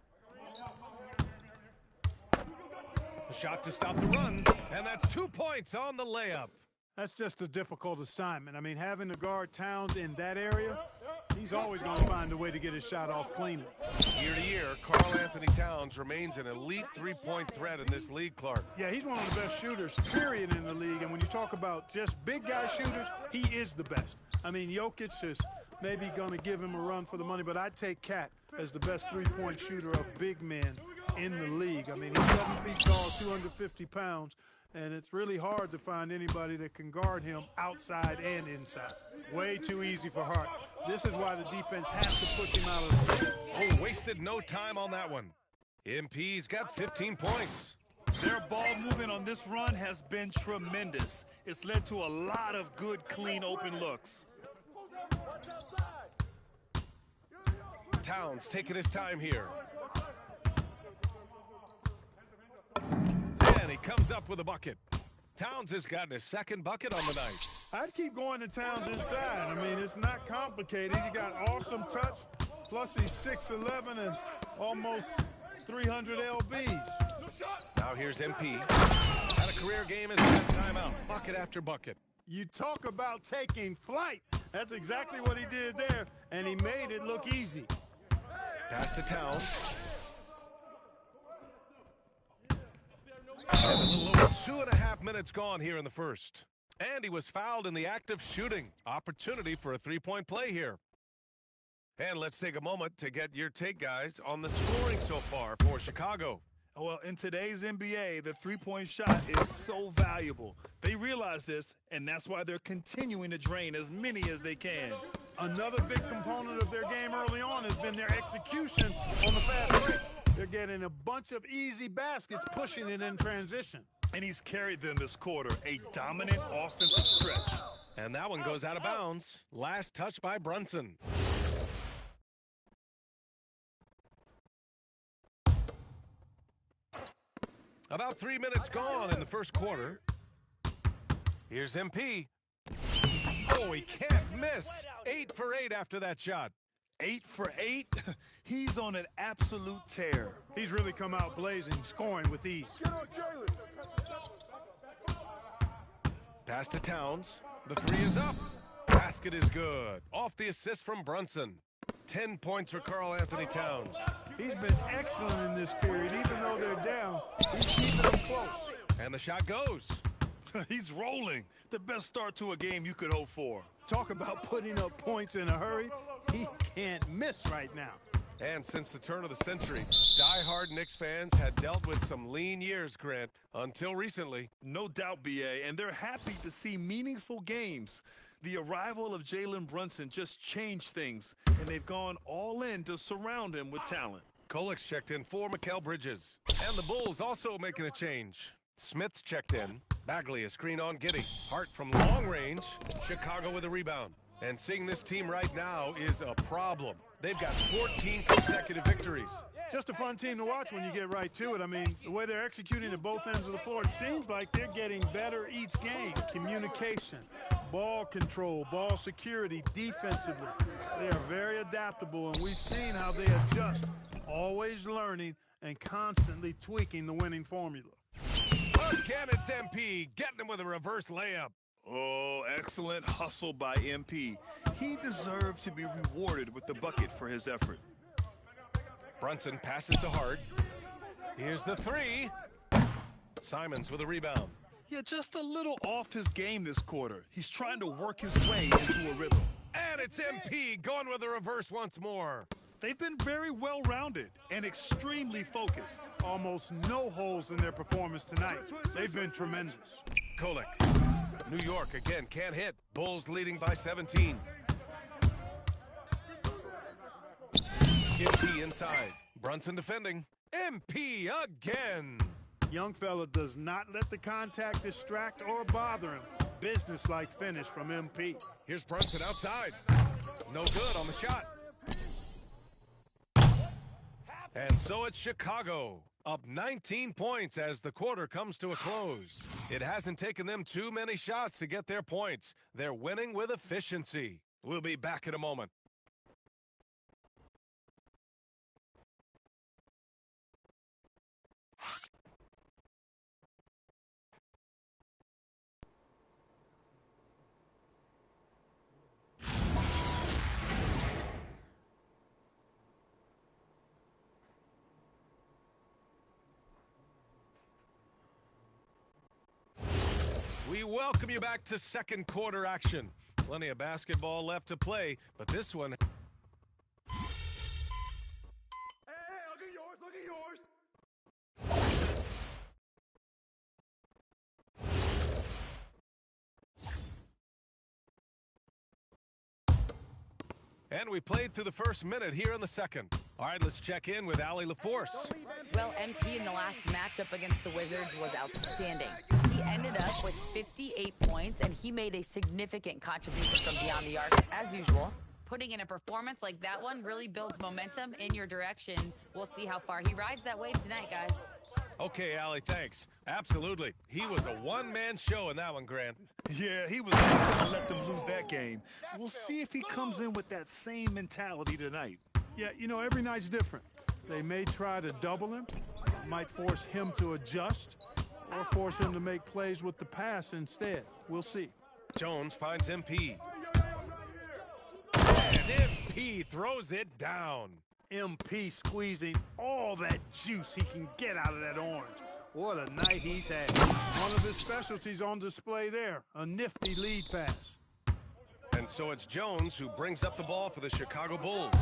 A shot to stop the run, and that's 2 points on the layup. That's just a difficult assignment. I mean, having to guard Towns in that area, he's always going to find a way to get his shot off cleanly. Year to year, Karl Anthony Towns remains an elite three-point threat in this league, Clark. Yeah, he's one of the best shooters, period, in the league. And when you talk about just big guy shooters, he is the best. I mean, Jokic is maybe going to give him a run for the money, but I'd take Cat as the best three-point shooter of big men in the league. I mean, he's 7 feet tall, 250 pounds. And it's really hard to find anybody that can guard him outside and inside. Way too easy for Hart. This is why the defense has to push him out of the paint. Oh, wasted no time on that one. MP's got 15 points. Their ball movement on this run has been tremendous. It's led to a lot of good, clean, open looks. Towns taking his time here. And he comes up with a bucket. Towns has gotten his second bucket on the night. I'd keep going to Towns inside. I mean, it's not complicated. He got awesome touch, plus he's 6'11" and almost 300 lbs. Now here's MP. Had a career game his last time out. Bucket after bucket. You talk about taking flight. That's exactly what he did there, and he made it look easy. Pass to Towns. And a little over 2.5 minutes gone here in the first. And he was fouled in the act of shooting. Opportunity for a three-point play here. And let's take a moment to get your take, guys, on the scoring so far for Chicago. Well, in today's NBA, the three-point shot is so valuable. They realize this, and that's why they're continuing to drain as many as they can. Another big component of their game early on has been their execution on the fast break. They're getting a bunch of easy baskets, pushing it in transition. And he's carried them this quarter, a dominant offensive stretch. And that one goes out of bounds. Last touch by Brunson. About 3 minutes gone in the first quarter. Here's MP. Oh, he can't miss. 8 for 8 after that shot. 8 for 8? He's on an absolute tear. He's really come out blazing, scoring with ease. Pass to Towns. The three is up. Basket is good. Off the assist from Brunson. 10 points for Karl Anthony Towns. He's been excellent in this period. Even though they're down, he's keeping them close. And the shot goes. He's rolling. The best start to a game you could hope for. Talk about putting up points in a hurry. He can't miss right now. And since the turn of the century, die-hard Knicks fans had dealt with some lean years, Grant, until recently. No doubt, BA, and they're happy to see meaningful games. The arrival of Jalen Brunson just changed things, and they've gone all in to surround him with talent. Kolik's checked in for Mikal Bridges. And the Bulls also making a change. Smith's checked in. Bagley a screen on Giddey. Hart from long range. Chicago with a rebound. And seeing this team right now is a problem. They've got 14 consecutive victories. Just a fun team to watch when you get right to it. I mean, the way they're executing at both ends of the floor, it seems like they're getting better each game. Communication, ball control, ball security, defensively. They are very adaptable, and we've seen how they adjust, always learning and constantly tweaking the winning formula. Again, it's MP getting him with a reverse layup. Oh, excellent hustle by MP. He deserved to be rewarded with the bucket for his effort. Brunson passes to Hart. Here's the three. Simons with a rebound. Yeah, just a little off his game this quarter. He's trying to work his way into a rhythm. And it's MP going with a reverse once more. They've been very well-rounded and extremely focused. Almost no holes in their performance tonight. They've been tremendous. Kolik. New York again can't hit. Bulls leading by 17. MP inside. Brunson defending. MP again. Young fella does not let the contact distract or bother him. Business-like finish from MP. Here's Brunson outside. No good on the shot. And so it's Chicago, up 19 points as the quarter comes to a close. It hasn't taken them too many shots to get their points. They're winning with efficiency. We'll be back in a moment. welcome you back to second quarter action. Plenty of basketball left to play, but this one... Hey, look at yours, look at yours. And we played through the first minute here in the second. All right, let's check in with Allie LaForce. Well, MP in the last matchup against the Wizards was outstanding. He ended up with 58 points, and he made a significant contribution from beyond the arc, as usual. Putting in a performance like that one really builds momentum in your direction. We'll see how far he rides that wave tonight, guys. Okay, Allie, thanks. Absolutely. He was a one-man show in that one, Grant. Yeah, he was not going to let them lose that game. We'll see if he comes in with that same mentality tonight. Yeah, you know, every night's different. They may try to double him, might force him to adjust, or force him to make plays with the pass instead. We'll see. Jones finds MP. And MP throws it down. MP squeezing all that juice he can get out of that orange. What a night he's had. One of his specialties on display there, a nifty lead pass. And so it's Jones who brings up the ball for the Chicago Bulls.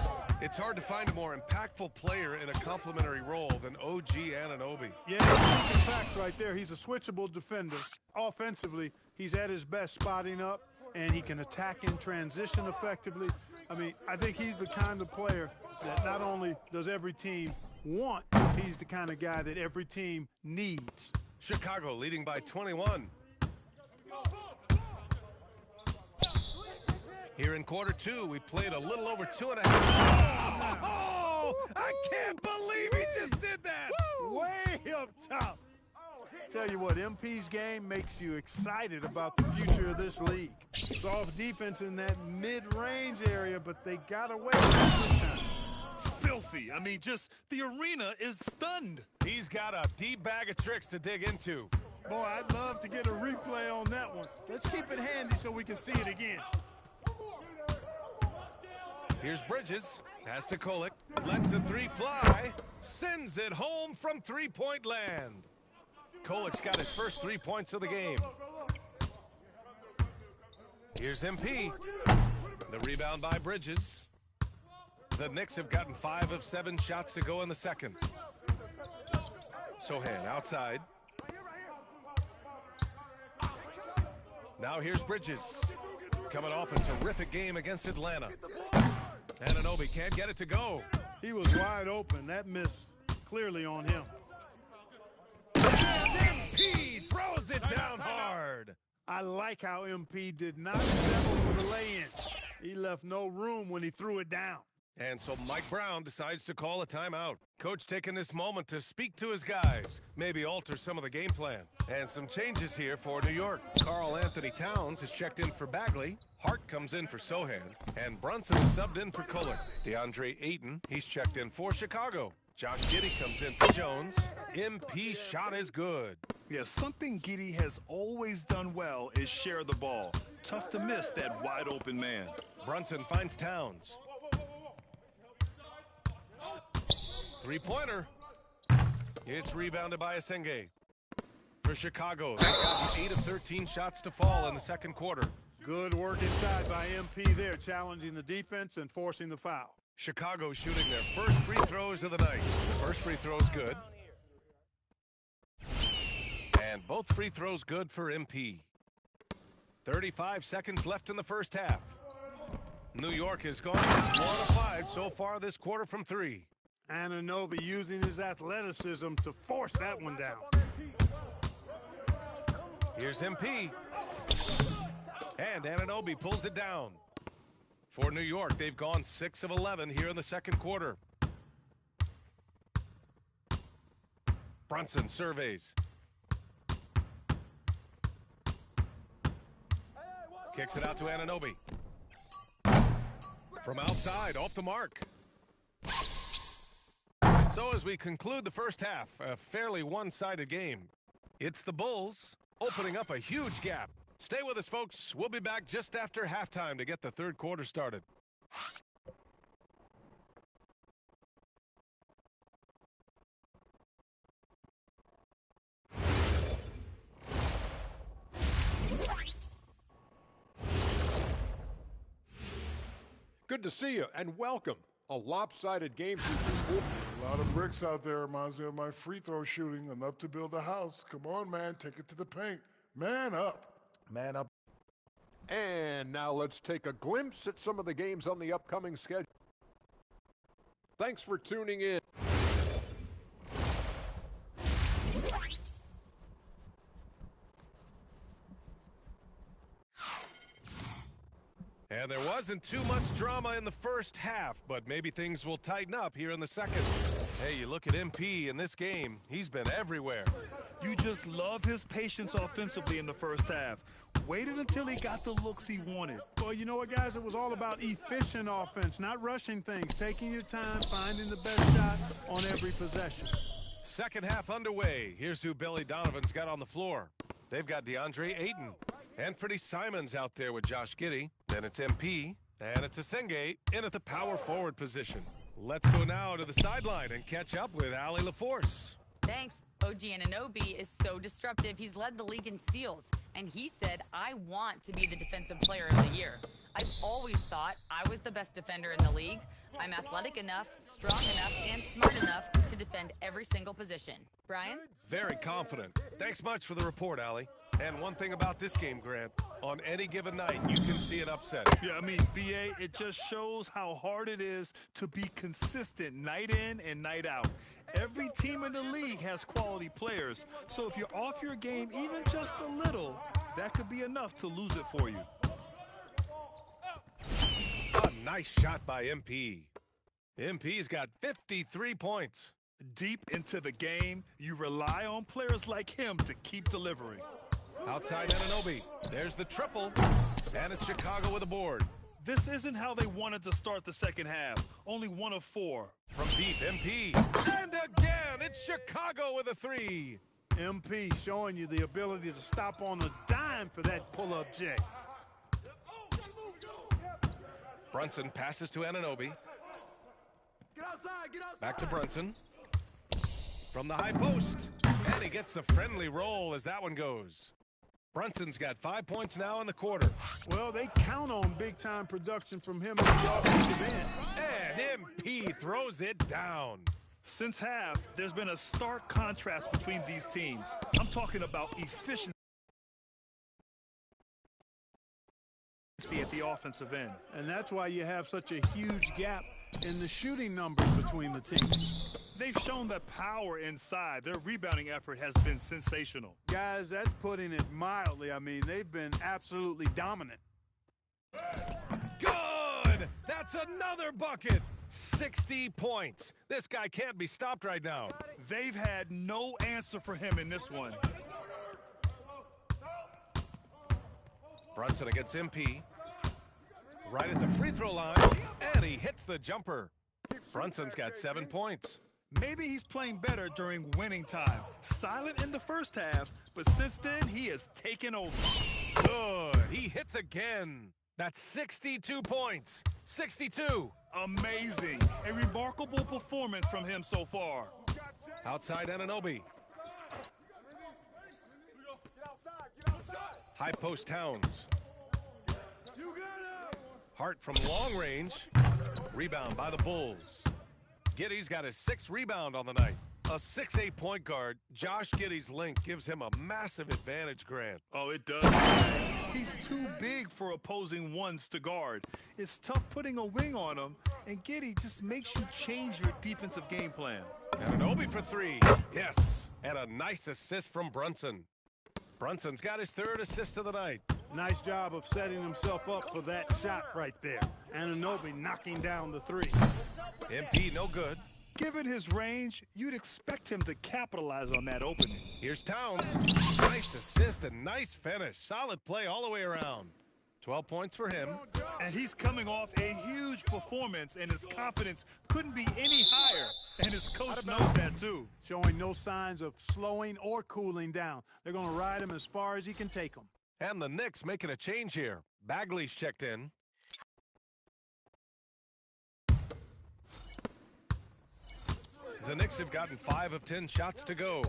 It's hard to find a more impactful player in a complementary role than OG Anunoby. Yeah, that's facts right there. He's a switchable defender. Offensively, he's at his best spotting up, and he can attack in transition effectively. I mean, I think he's the kind of player that not only does every team want, he's the kind of guy that every team needs. Chicago leading by 21. Here in quarter two, we played a little over 2.5. Oh, I can't believe he just did that. Way up top. Tell you what, MP's game makes you excited about the future of this league. Soft defense in that mid-range area, but they got away with it this time. Filthy. I mean, just the arena is stunned. He's got a deep bag of tricks to dig into. Boy, I'd love to get a replay on that one. Let's keep it handy so we can see it again. Here's Bridges. Pass to Kolek. Lets the three fly. Sends it home from three-point land. Kolek's got his first 3 points of the game. Here's MP. The rebound by Bridges. The Knicks have gotten 5 of 7 shots to go in the second. Sohan outside. Now here's Bridges. Coming off a terrific game against Atlanta. Anunoby can't get it to go. He was wide open. That miss clearly on him. MP throws it down hard. I like how MP did not settle for the lay-in. He left no room when he threw it down. And so Mike Brown decides to call a timeout. Coach taking this moment to speak to his guys, maybe alter some of the game plan. And some changes here for New York. Karl Anthony Towns has checked in for Bagley. Hart comes in for Sohan. And Brunson is subbed in for Kohler. DeAndre Ayton, he's checked in for Chicago. Josh Giddey comes in for Jones. MP's shot is good. Yeah, something Giddey has always done well is share the ball. Tough to miss that wide open man. Brunson finds Towns. Three-pointer. It's rebounded by Asenge. For Chicago, they got 8 of 13 shots to fall in the second quarter. Good work inside by MP there, challenging the defense and forcing the foul. Chicago shooting their first free throws of the night. The first free throw is good. And both free throws good for MP. 35 seconds left in the first half. New York has gone 1 of 5 so far this quarter from 3. Anunoby using his athleticism to force that one down. Here's MP. And Anunoby pulls it down. For New York, they've gone 6 of 11 here in the second quarter. Brunson surveys. Kicks it out to Anunoby. From outside, off the mark. So as we conclude the first half, a fairly one-sided game. It's the Bulls opening up a huge gap. Stay with us, folks. We'll be back just after halftime to get the third quarter started. good to see you, and welcome. A lopsided game for you. A lot of bricks out there. Reminds me of my free throw shooting. Enough to build a house. Come on, man. Take it to the paint. Man up. Man up. And now let's take a glimpse at some of the games on the upcoming schedule. Thanks for tuning in. And there wasn't too much drama in the first half, but maybe things will tighten up here in the second. Hey, you look at MP in this game, he's been everywhere. You just love his patience offensively in the first half. Waited until he got the looks he wanted. Well, you know what, guys? It was all about efficient offense, not rushing things, taking your time, finding the best shot on every possession. Second half underway. Here's who Billy Donovan's got on the floor. They've got DeAndre Ayton. Anthony Simons out there with Josh Giddey. Then it's MP. And it's Asenge in at the power forward position. Let's go now to the sideline and catch up with Allie LaForce. Thanks. OG Anunoby is so disruptive. He's led the league in steals. And he said, I want to be the defensive player of the year. I've always thought I was the best defender in the league. I'm athletic enough, strong enough, and smart enough to defend every single position. Brian? Very confident. Thanks much for the report, Allie. And one thing about this game, Grant, on any given night, you can see an upset. Yeah, I mean, BA, it just shows how hard it is to be consistent night in and night out. Every team in the league has quality players, so if you're off your game even just a little, that could be enough to lose it for you. A nice shot by MP. MP's got 53 points. Deep into the game, you rely on players like him to keep delivering. Outside Anunoby. There's the triple. And it's Chicago with a board. This isn't how they wanted to start the second half. Only 1 of 4. From deep, MP. And again, it's Chicago with a 3. MP showing you the ability to stop on a dime for that pull-up J. Brunson passes to Anunoby. Back to Brunson. From the high post. And he gets the friendly roll as that one goes. Brunson's got 5 points now in the quarter. Well, they count on big-time production from him in the offensive end. And MP throws it down. Since half, there's been a stark contrast between these teams. I'm talking about efficiency at the offensive end. And that's why you have such a huge gap in the shooting numbers between the teams. They've shown that power inside. Their rebounding effort has been sensational. Guys, that's putting it mildly. I mean, they've been absolutely dominant. Good! That's another bucket! 60 points. This guy can't be stopped right now. They've had no answer for him in this one. Brunson against MP. Right at the free throw line, and he hits the jumper. Brunson's got 7 points. Maybe he's playing better during winning time. Silent in the first half, but since then, he has taken over. Good. He hits again. That's 62 points. 62. Amazing. A remarkable performance from him so far. Outside Anunoby. High post Towns. Hart from long range. Rebound by the Bulls. Giddey's got his 6th rebound on the night. A 6'8" point guard, Josh Giddey's length gives him a massive advantage, Grant. Oh, it does. He's too big for opposing ones to guard. It's tough putting a wing on him, and Giddey just makes you change your defensive game plan. Anunoby for 3. Yes, and a nice assist from Brunson. Brunson's got his 3rd assist of the night. Nice job of setting himself up for that shot right there. Anunoby knocking down the 3. MP no good. Given his range, you'd expect him to capitalize on that opening. Here's Towns. Nice assist and nice finish. Solid play all the way around. 12 points for him. And he's coming off a huge performance, and his confidence couldn't be any higher. And his coach knows that, too. Showing no signs of slowing or cooling down. They're going to ride him as far as he can take them. And the Knicks making a change here. Bagley's checked in. The Knicks have gotten 5 of 10 shots to go.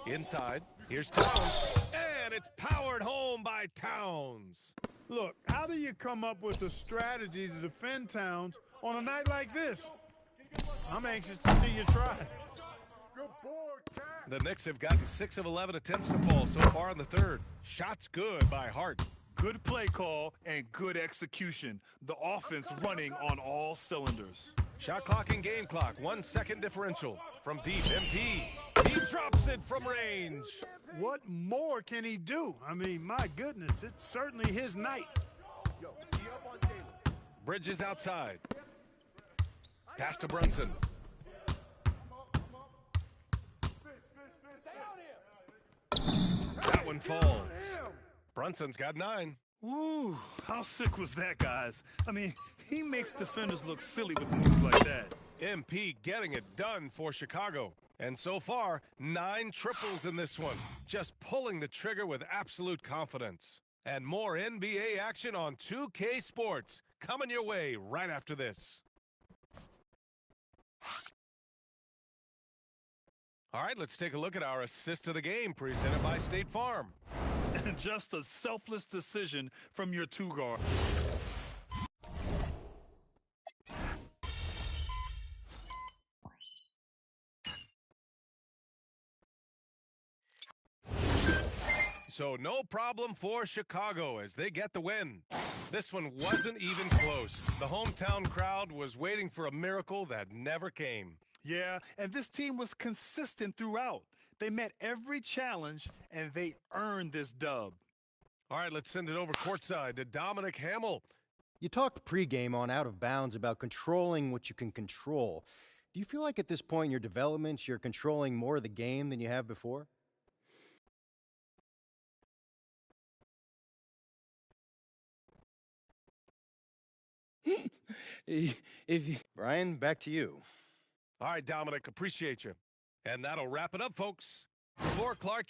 Inside, here's Towns, and it's powered home by Towns. Look, how do you come up with a strategy to defend Towns on a night like this? I'm anxious to see you try. The Knicks have gotten 6 of 11 attempts to fall so far in the third. Shots good by Hart. Good play call and good execution. The offense running on all cylinders. Shot clock and game clock, 1 second differential. From deep, MP. He drops it from range. What more can he do? I mean, my goodness, it's certainly his night. Bridges outside. Pass to Brunson. That one falls. Brunson's got 9. Ooh, how sick was that, guys? I mean, he makes defenders look silly with moves like that. MP getting it done for Chicago. And so far, 9 triples in this one. Just pulling the trigger with absolute confidence. And more NBA action on 2K Sports. Coming your way right after this. All right, let's take a look at our assist of the game presented by State Farm. And just a selfless decision from your 2-guard. So no problem for Chicago as they get the win. This one wasn't even close. The hometown crowd was waiting for a miracle that never came. Yeah, and this team was consistent throughout. They met every challenge, and they earned this dub. All right, let's send it over courtside to Dominic Hamill. You talked pregame on Out of Bounds about controlling what you can control. Do you feel like at this point in your development you're controlling more of the game than you have before? Brian, back to you. All right, Dominic, appreciate you. And that'll wrap it up, folks. For Clark.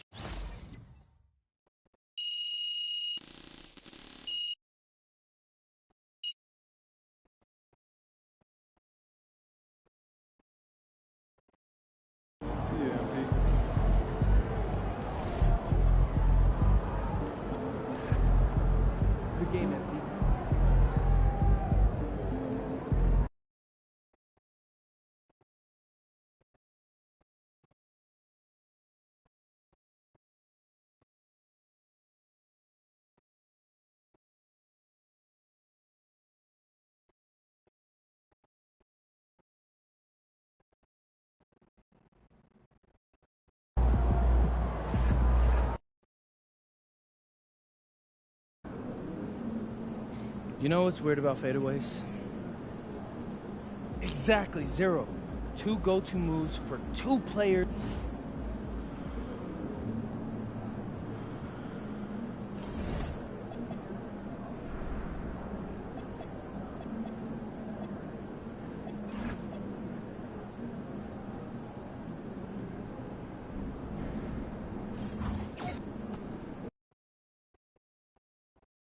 Good game, MP. You know what's weird about fadeaways? Exactly 0. 2 go-to moves for 2 players.